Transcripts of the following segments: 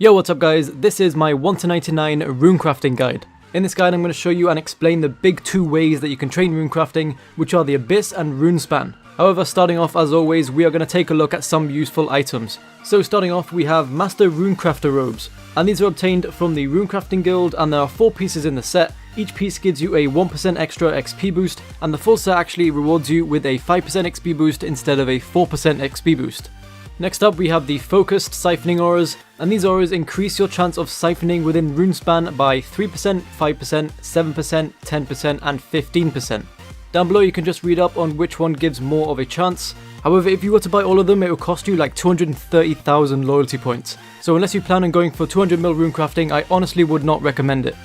Yo, what's up guys? This is my 1 to 99 runecrafting guide. In this guide I'm going to show you and explain the big two ways that you can train runecrafting, which are the Abyss and Runespan. However, starting off as always, we are going to take a look at some useful items. So starting off we have Master Runecrafter robes, and these are obtained from the Runecrafting guild, and there are 4 pieces in the set. Each piece gives you a 1% extra XP boost, and the full set actually rewards you with a 5% XP boost instead of a 4% XP boost. Next up we have the focused siphoning auras, and these auras increase your chance of siphoning within Runespan by 3%, 5%, 7%, 10% and 15%. Down below you can just read up on which one gives more of a chance. However, if you were to buy all of them, it would cost you like 230,000 loyalty points. So unless you plan on going for 200ml runecrafting, I honestly would not recommend it.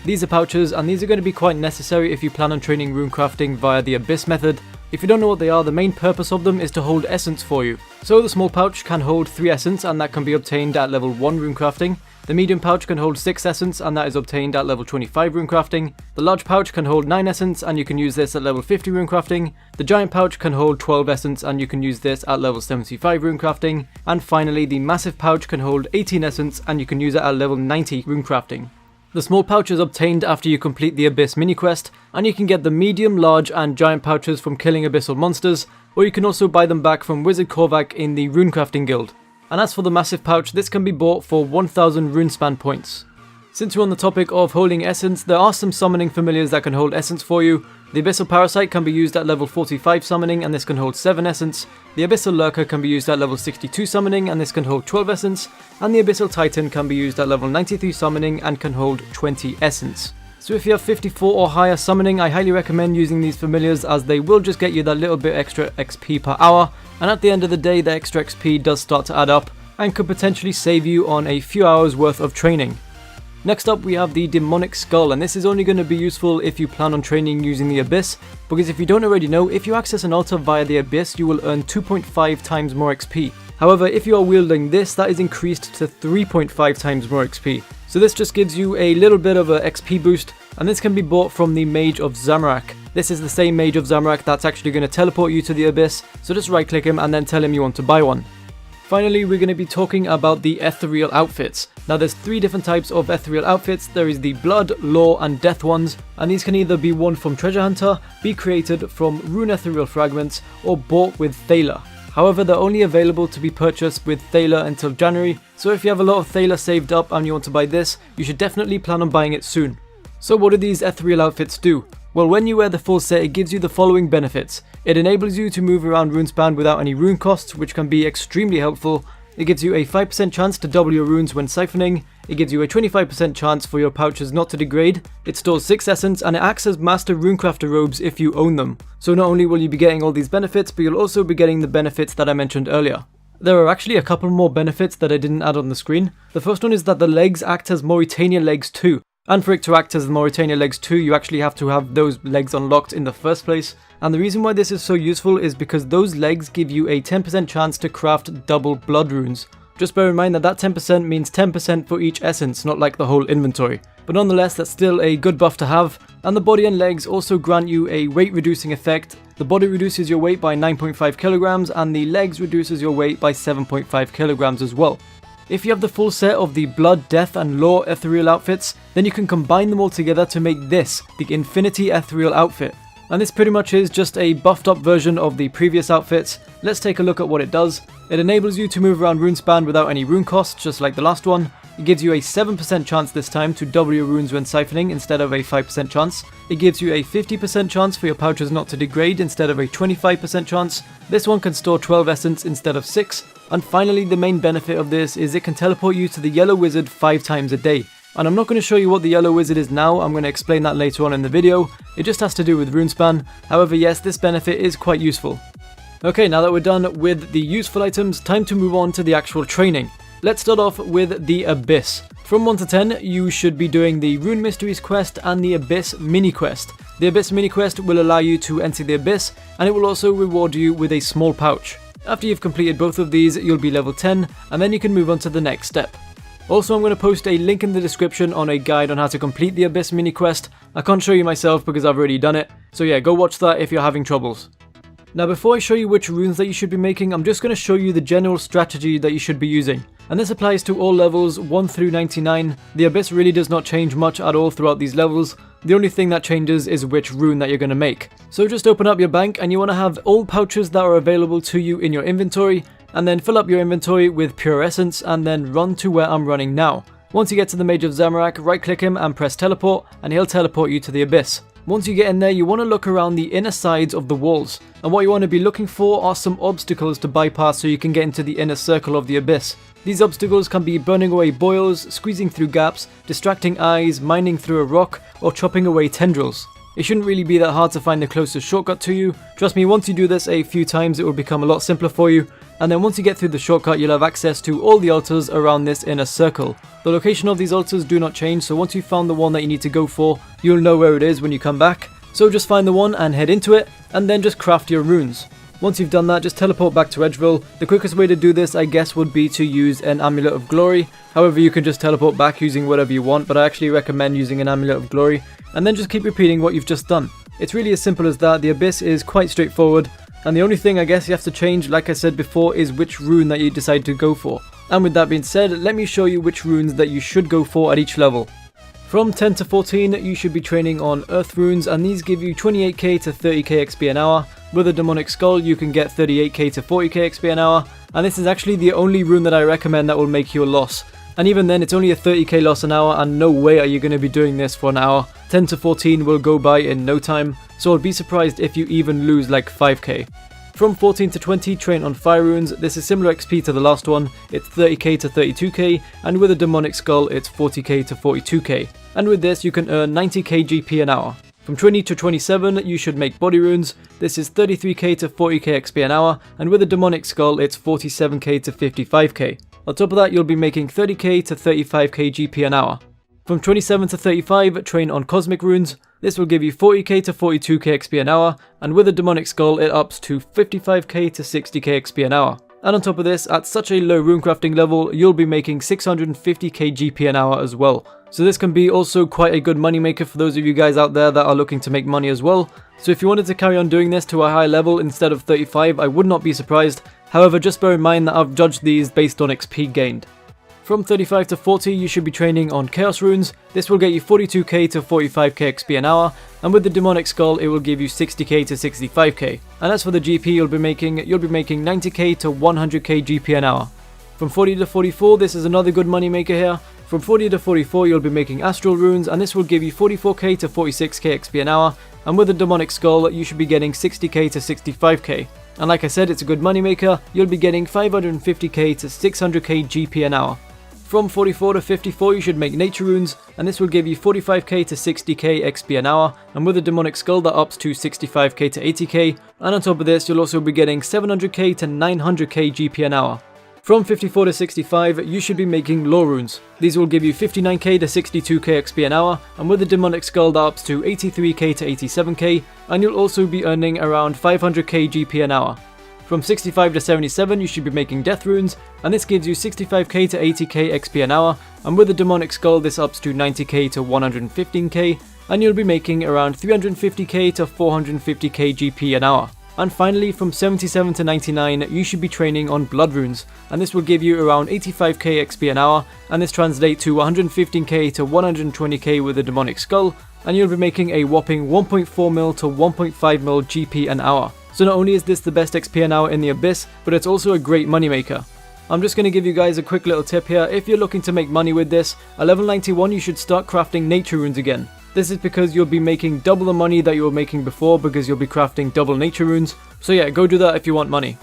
These are pouches, and these are going to be quite necessary if you plan on training runecrafting via the Abyss method. If you don't know what they are, the main purpose of them is to hold essence for you. So the small pouch can hold 3 essence, and that can be obtained at level 1 runecrafting. The medium pouch can hold 6 essence, and that is obtained at level 25 runecrafting. The large pouch can hold 9 essence, and you can use this at level 50 runecrafting. The giant pouch can hold 12 essence, and you can use this at level 75 runecrafting. And finally, the massive pouch can hold 18 essence, and you can use it at level 90 runecrafting. The small pouch is obtained after you complete the Abyss mini quest, and you can get the medium, large and giant pouches from killing abyssal monsters, or you can also buy them back from Wizard Korvac in the Runecrafting guild. And as for the massive pouch, this can be bought for 1000 runespan points. Since we're on the topic of holding essence, there are some summoning familiars that can hold essence for you. The Abyssal Parasite can be used at level 45 summoning, and this can hold 7 essence. The Abyssal Lurker can be used at level 62 summoning, and this can hold 12 essence. And the Abyssal Titan can be used at level 93 summoning and can hold 20 essence. So if you have 54 or higher summoning, I highly recommend using these familiars, as they will just get you that little bit extra XP per hour, and at the end of the day the extra XP does start to add up and could potentially save you on a few hours worth of training. Next up we have the Demonic Skull, and this is only going to be useful if you plan on training using the Abyss, because if you don't already know, if you access an altar via the Abyss you will earn 2.5 times more XP. However, if you are wielding this, that is increased to 3.5 times more XP. So this just gives you a little bit of a XP boost, and this can be bought from the Mage of Zamorak. This is the same Mage of Zamorak that's actually going to teleport you to the Abyss, so just right click him and then tell him you want to buy one. Finally, we're going to be talking about the ethereal outfits. Now there's 3 different types of ethereal outfits. There is the blood, law and death ones, and these can either be won from Treasure Hunter, be created from rune ethereal fragments, or bought with Thaler. However, they're only available to be purchased with Thaler until January, so if you have a lot of Thaler saved up and you want to buy this, you should definitely plan on buying it soon. So what do these ethereal outfits do? Well, when you wear the full set, it gives you the following benefits. It enables you to move around Runespan without any rune costs, which can be extremely helpful. It gives you a 5% chance to double your runes when siphoning. It gives you a 25% chance for your pouches not to degrade. It stores 6 essence, and it acts as Master Runecrafter robes if you own them. So not only will you be getting all these benefits, but you'll also be getting the benefits that I mentioned earlier. There are actually a couple more benefits that I didn't add on the screen. The first one is that the legs act as Mauritania legs too. And for it to act as the Mauritania legs too, you actually have to have those legs unlocked in the first place. And the reason why this is so useful is because those legs give you a 10% chance to craft double blood runes. Just bear in mind that 10% means 10% for each essence, not like the whole inventory. But nonetheless, that's still a good buff to have. And the body and legs also grant you a weight reducing effect. The body reduces your weight by 9.5 kilograms, and the legs reduces your weight by 7.5 kilograms as well. If you have the full set of the Blood, Death and Law ethereal outfits, then you can combine them all together to make this, the Infinity ethereal outfit. And this pretty much is just a buffed up version of the previous outfits. Let's take a look at what it does. It enables you to move around Runespan without any rune costs, just like the last one. It gives you a 7% chance this time to double your runes when siphoning instead of a 5% chance. It gives you a 50% chance for your pouches not to degrade instead of a 25% chance. This one can store 12 essence instead of 6. And finally, the main benefit of this is it can teleport you to the Yellow Wizard 5 times a day. And I'm not going to show you what the Yellow Wizard is now, I'm going to explain that later on in the video. It just has to do with Runespan. However, yes, this benefit is quite useful. Okay, now that we're done with the useful items, time to move on to the actual training. Let's start off with the Abyss. From 1 to 10, you should be doing the Rune Mysteries quest and the Abyss mini quest. The Abyss mini quest will allow you to enter the Abyss, and it will also reward you with a small pouch. After you've completed both of these, you'll be level 10, and then you can move on to the next step. Also, I'm going to post a link in the description on a guide on how to complete the Abyss mini quest. I can't show you myself because I've already done it, so yeah, go watch that if you're having troubles. Now before I show you which runes that you should be making, I'm just going to show you the general strategy that you should be using. and this applies to all levels 1 through 99. The Abyss really does not change much at all throughout these levels. The only thing that changes is which rune that you're going to make. So just open up your bank and you want to have all pouches that are available to you in your inventory, and then fill up your inventory with pure essence and then run to where I'm running now. Once you get to the Mage of Zamorak, right click him and press teleport, and he'll teleport you to the Abyss. Once you get in there, you want to look around the inner sides of the walls, and what you want to be looking for are some obstacles to bypass so you can get into the inner circle of the Abyss. These obstacles can be burning away boils, squeezing through gaps, distracting eyes, mining through a rock, or chopping away tendrils. It shouldn't really be that hard to find the closest shortcut to you. Trust me, once you do this a few times it will become a lot simpler for you, and then once you get through the shortcut you'll have access to all the altars around this inner circle. The location of these altars do not change, so once you've found the one that you need to go for, you'll know where it is when you come back. So just find the one and head into it, and then just craft your runes. Once you've done that, just teleport back to Edgeville. The quickest way to do this, I guess, would be to use an Amulet of Glory. However, you can just teleport back using whatever you want, but I actually recommend using an Amulet of Glory, and then just keep repeating what you've just done. It's really as simple as that. The Abyss is quite straightforward, and the only thing I guess you have to change, like I said before, is which rune that you decide to go for. And with that being said, let me show you which runes that you should go for at each level. From 10 to 14, you should be training on Earth runes, and these give you 28k to 30k XP an hour. With a Demonic Skull, you can get 38k to 40k XP an hour, and this is actually the only rune that I recommend that will make you a loss. And even then, it's only a 30k loss an hour, and no way are you going to be doing this for an hour. 10 to 14 will go by in no time, so I'd be surprised if you even lose like 5k. From 14 to 20, train on Fire runes. This is similar XP to the last one. It's 30k to 32k, and with a Demonic Skull, it's 40k to 42k. And with this, you can earn 90k GP an hour. From 20 to 27, you should make Body runes. This is 33k to 40k XP an hour, and with a Demonic Skull, it's 47k to 55k. On top of that, you'll be making 30k to 35k GP an hour. From 27 to 35, train on Cosmic runes. This will give you 40k to 42k XP an hour, and with a Demonic Skull, it ups to 55k to 60k XP an hour. And on top of this, at such a low runecrafting level, you'll be making 650k GP an hour as well. So this can be also quite a good money maker for those of you guys out there that are looking to make money as well. So if you wanted to carry on doing this to a high level instead of 35, I would not be surprised. However, just bear in mind that I've judged these based on XP gained. From 35 to 40, you should be training on Chaos runes. This will get you 42k to 45k XP an hour, and with the Demonic Skull, it will give you 60k to 65k. And as for the GP you'll be making 90k to 100k GP an hour. From 40 to 44, this is another good money maker here. From 40 to 44, you'll be making Astral runes, and this will give you 44k to 46k XP an hour, and with the Demonic Skull, you should be getting 60k to 65k. And like I said, it's a good money maker. You'll be getting 550k to 600k GP an hour. From 44 to 54, you should make Nature runes, and this will give you 45k to 60k XP an hour, and with a Demonic Skull that ups to 65k to 80k, and on top of this, you'll also be getting 700k to 900k GP an hour. From 54 to 65, you should be making Lore runes. These will give you 59k to 62k XP an hour, and with a Demonic Skull that ups to 83k to 87k, and you'll also be earning around 500k GP an hour. From 65 to 77, you should be making Death runes, and this gives you 65k to 80k XP an hour, and with a Demonic Skull this ups to 90k to 115k, and you'll be making around 350k to 450k GP an hour. And finally, from 77 to 99, you should be training on Blood runes, and this will give you around 85k XP an hour, and this translates to 115k to 120k with a Demonic Skull, and you'll be making a whopping 1.4 mil to 1.5 mil GP an hour. So not only is this the best XP an hour in the Abyss, but it's also a great money maker. I'm just going to give you guys a quick little tip here. If you're looking to make money with this, at level 91 you should start crafting Nature runes again. This is because you'll be making double the money that you were making before, because you'll be crafting double Nature runes. So yeah, go do that if you want money.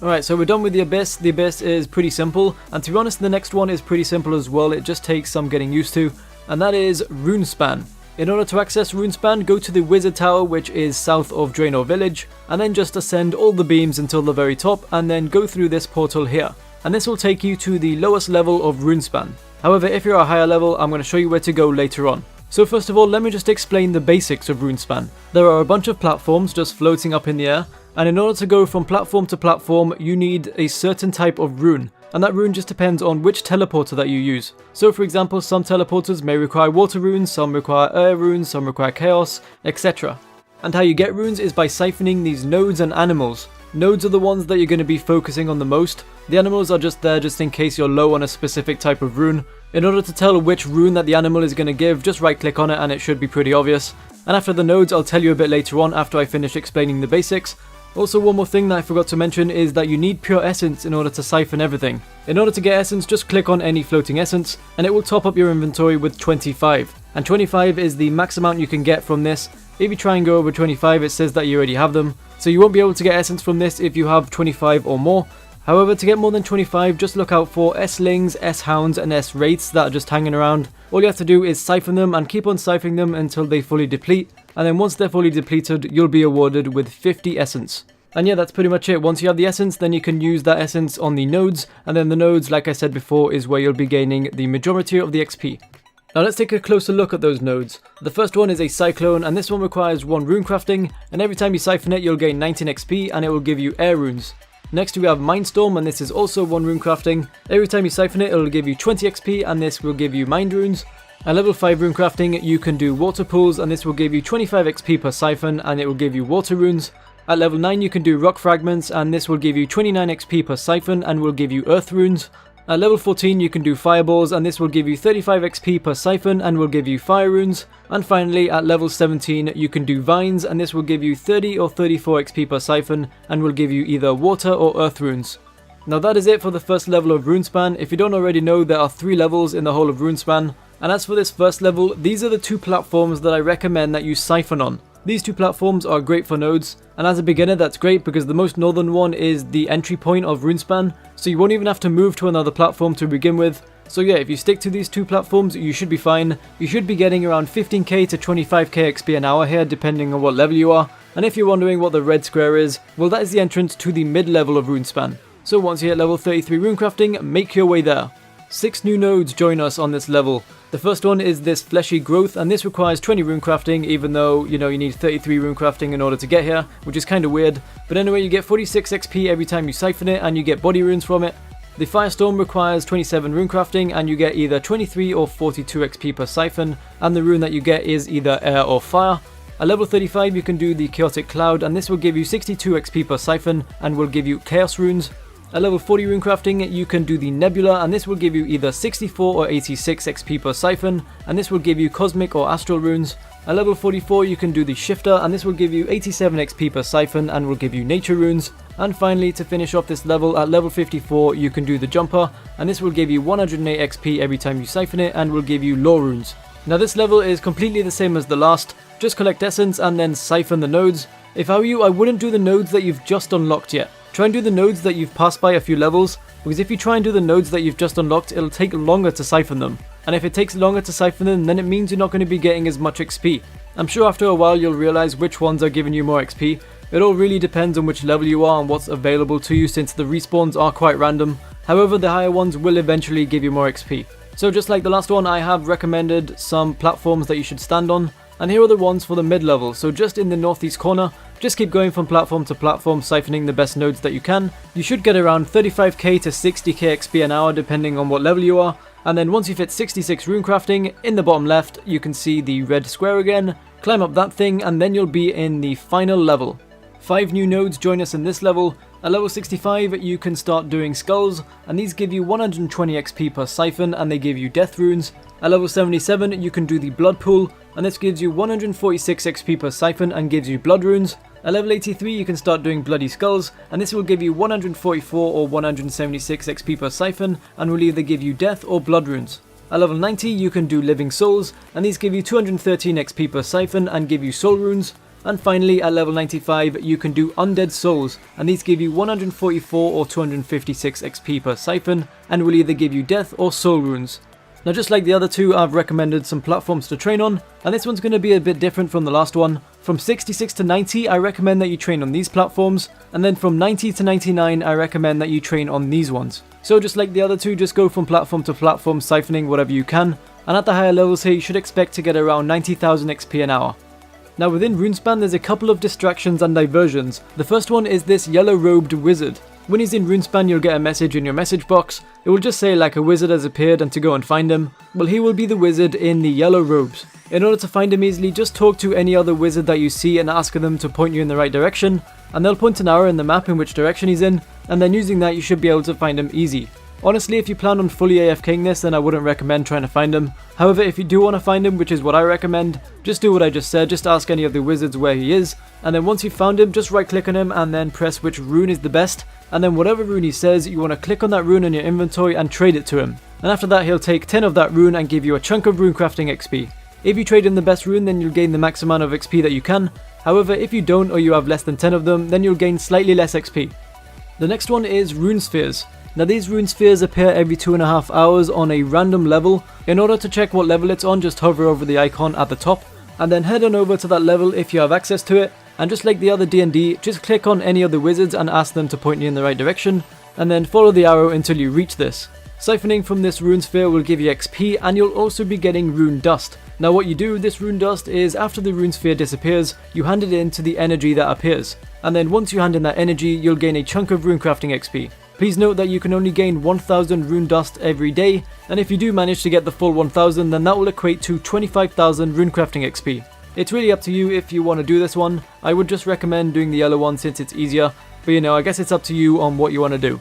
Alright, so we're done with the Abyss. The Abyss is pretty simple, and to be honest, the next one is pretty simple as well. It just takes some getting used to, and that is Runespan. In order to access Runespan, go to the Wizard Tower, which is south of Draenor Village, and then just ascend all the beams until the very top, and then go through this portal here. And this will take you to the lowest level of Runespan. However, if you're a higher level, I'm going to show you where to go later on. So first of all, let me just explain the basics of Runespan. There are a bunch of platforms just floating up in the air, and in order to go from platform to platform, you need a certain type of rune. And that rune just depends on which teleporter that you use. So for example, some teleporters may require water runes, some require air runes, some require chaos, etc. And how you get runes is by siphoning these nodes and animals. Nodes are the ones that you're going to be focusing on the most. The animals are just there just in case you're low on a specific type of rune. In order to tell which rune that the animal is going to give, just right click on it and it should be pretty obvious. And after the nodes, I'll tell you a bit later on after I finish explaining the basics. Also, one more thing that I forgot to mention is that you need pure essence in order to siphon everything. In order to get essence, just click on any floating essence and it will top up your inventory with 25. And 25 is the max amount you can get from this. If you try and go over 25, it says that you already have them. So you won't be able to get essence from this if you have 25 or more. However, to get more than 25, just look out for S-Lings, S-Hounds and S-Wraiths that are just hanging around. All you have to do is siphon them and keep on siphoning them until they fully deplete. And then once they're fully depleted, you'll be awarded with 50 essence. And yeah, that's pretty much it. Once you have the essence, then you can use that essence on the nodes. And then the nodes, like I said before, is where you'll be gaining the majority of the XP. Now let's take a closer look at those nodes. The first one is a Cyclone, and this one requires 1 Runecrafting, and every time you siphon it you'll gain 19 XP and it will give you air runes. Next we have Mindstorm, and this is also 1 Runecrafting. Every time you siphon it will give you 20 XP and this will give you Mind Runes. At level 5 Runecrafting you can do Water Pools, and this will give you 25 XP per siphon and it will give you Water Runes. At level 9 you can do Rock Fragments, and this will give you 29 XP per siphon and will give you Earth Runes. At level 14 you can do Fireballs, and this will give you 35 XP per siphon and will give you Fire Runes. And finally at level 17 you can do Vines, and this will give you 30 or 34 XP per siphon and will give you either Water or Earth Runes. Now that is it for the first level of Runespan. If you don't already know, there are 3 levels in the whole of Runespan. And as for this first level, these are the 2 platforms that I recommend that you siphon on. These 2 platforms are great for nodes, and as a beginner that's great because the most northern one is the entry point of Runespan, so you won't even have to move to another platform to begin with. So yeah, if you stick to these 2 platforms, you should be fine. You should be getting around 15k to 25k XP an hour here, depending on what level you are. And if you're wondering what the red square is, well, that is the entrance to the mid-level of Runespan. So once you hit level 33 Runecrafting, make your way there. 6 new nodes join us on this level. The first one is this Fleshy Growth, and this requires 20 Runecrafting, even though, you need 33 Runecrafting in order to get here, which is kind of weird. But anyway, you get 46 XP every time you siphon it, and you get body runes from it. The Firestorm requires 27 Runecrafting, and you get either 23 or 42 XP per siphon, and the rune that you get is either air or fire. At level 35 you can do the Chaotic Cloud, and this will give you 62 XP per siphon, and will give you Chaos Runes. At level 40 Runecrafting you can do the Nebula, and this will give you either 64 or 86 XP per siphon, and this will give you Cosmic or Astral Runes. At level 44 you can do the Shifter, and this will give you 87 XP per siphon and will give you Nature Runes. And finally, to finish off this level, at level 54 you can do the Jumper, and this will give you 108 XP every time you siphon it and will give you Lore Runes. Now this level is completely the same as the last, just collect essence and then siphon the nodes. If I were you, I wouldn't do the nodes that you've just unlocked yet. Try and do the nodes that you've passed by a few levels, because if you try and do the nodes that you've just unlocked, it'll take longer to siphon them. And if it takes longer to siphon them, then it means you're not going to be getting as much XP. I'm sure after a while you'll realize which ones are giving you more XP. It all really depends on which level you are and what's available to you, since the respawns are quite random. However, the higher ones will eventually give you more XP. So just like the last one, I have recommended some platforms that you should stand on. And here are the ones for the mid-level, so just in the northeast corner. Just keep going from platform to platform, siphoning the best nodes that you can. You should get around 35k to 60k XP an hour depending on what level you are. And then once you've hit 66 Runecrafting, in the bottom left you can see the red square again. Climb up that thing and then you'll be in the final level. 5 new nodes join us in this level. At level 65 you can start doing Skulls, and these give you 120 XP per siphon and they give you Death Runes. At level 77 you can do the Blood Pool, and this gives you 146 XP per siphon and gives you Blood Runes. At level 83 you can start doing Bloody Skulls, and this will give you 144 or 176 XP per siphon and will either give you Death or Blood Runes. At level 90 you can do Living Souls, and these give you 213 XP per siphon and give you Soul Runes. And finally, at level 95 you can do Undead Souls, and these give you 144 or 256 XP per siphon and will either give you Death or Soul Runes. Now just like the other two, I've recommended some platforms to train on, and this one's going to be a bit different from the last one. From 66 to 90 I recommend that you train on these platforms, and then from 90 to 99 I recommend that you train on these ones. So just like the other two, just go from platform to platform, siphoning whatever you can, and at the higher levels here you should expect to get around 90,000 XP an hour. Now within Runespan there's a couple of distractions and diversions. The first one is this yellow robed wizard. When he's in Runespan, you'll get a message in your message box. It will just say like a wizard has appeared and to go and find him. Well, he will be the wizard in the yellow robes. In order to find him easily, just talk to any other wizard that you see and ask them to point you in the right direction, and they'll point an arrow in the map in which direction he's in, and then using that you should be able to find him easy. Honestly, if you plan on fully AFKing this, then I wouldn't recommend trying to find him. However, if you do want to find him, which is what I recommend, just do what I just said, just ask any of the wizards where he is, and then once you've found him, just right click on him and then press which rune is the best, and then whatever rune he says, you want to click on that rune in your inventory and trade it to him. And after that, he'll take 10 of that rune and give you a chunk of runecrafting XP. If you trade in the best rune, then you'll gain the max amount of XP that you can. However, if you don't or you have less than 10 of them, then you'll gain slightly less XP. The next one is rune spheres. Now these rune spheres appear every 2.5 hours on a random level. In order to check what level it's on, just hover over the icon at the top and then head on over to that level if you have access to it, and just like the other D&D, just click on any of the wizards and ask them to point you in the right direction, and then follow the arrow until you reach this. Siphoning from this rune sphere will give you XP, and you'll also be getting rune dust. Now what you do with this rune dust is after the rune sphere disappears, you hand it in to the energy that appears, and then once you hand in that energy, you'll gain a chunk of runecrafting XP. Please note that you can only gain 1000 rune dust every day, and if you do manage to get the full 1000, then that will equate to 25,000 runecrafting XP. It's really up to you if you want to do this one. I would just recommend doing the yellow one since it's easier, but you know, I guess it's up to you on what you want to do.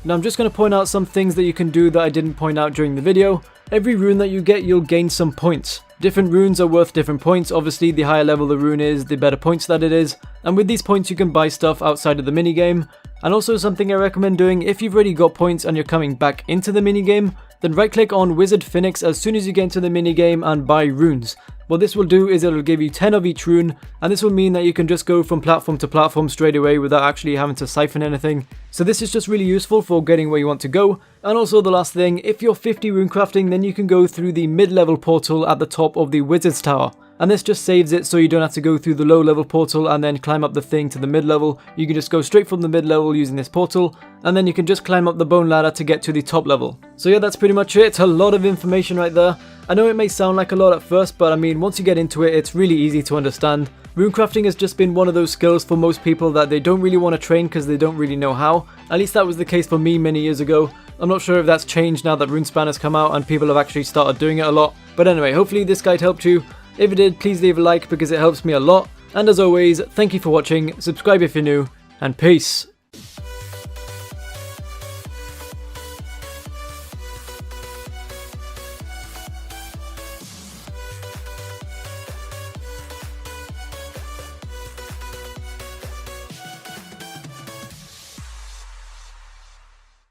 Now I'm just going to point out some things that you can do that I didn't point out during the video. Every rune that you get, you'll gain some points. Different runes are worth different points. Obviously, the higher level the rune is, the better points that it is. And with these points, you can buy stuff outside of the minigame. And also something I recommend doing, if you've already got points and you're coming back into the minigame, then right click on Wizard Phoenix as soon as you get into the minigame and buy runes. What this will do is it'll give you 10 of each rune, and this will mean that you can just go from platform to platform straight away without actually having to siphon anything. So this is just really useful for getting where you want to go. And also the last thing, if you're 50 runecrafting, then you can go through the mid-level portal at the top of the Wizard's Tower. And this just saves it so you don't have to go through the low level portal and then climb up the thing to the mid level. You can just go straight from the mid level using this portal, and then you can just climb up the bone ladder to get to the top level. So yeah, that's pretty much it. A lot of information right there. I know it may sound like a lot at first, but I mean, once you get into it, it's really easy to understand. Runecrafting has just been one of those skills for most people that they don't really want to train because they don't really know how. At least that was the case for me many years ago. I'm not sure if that's changed now that Runespan has come out and people have actually started doing it a lot. But anyway, hopefully this guide helped you. If it did, please leave a like because it helps me a lot. And as always, thank you for watching, subscribe if you're new, and peace.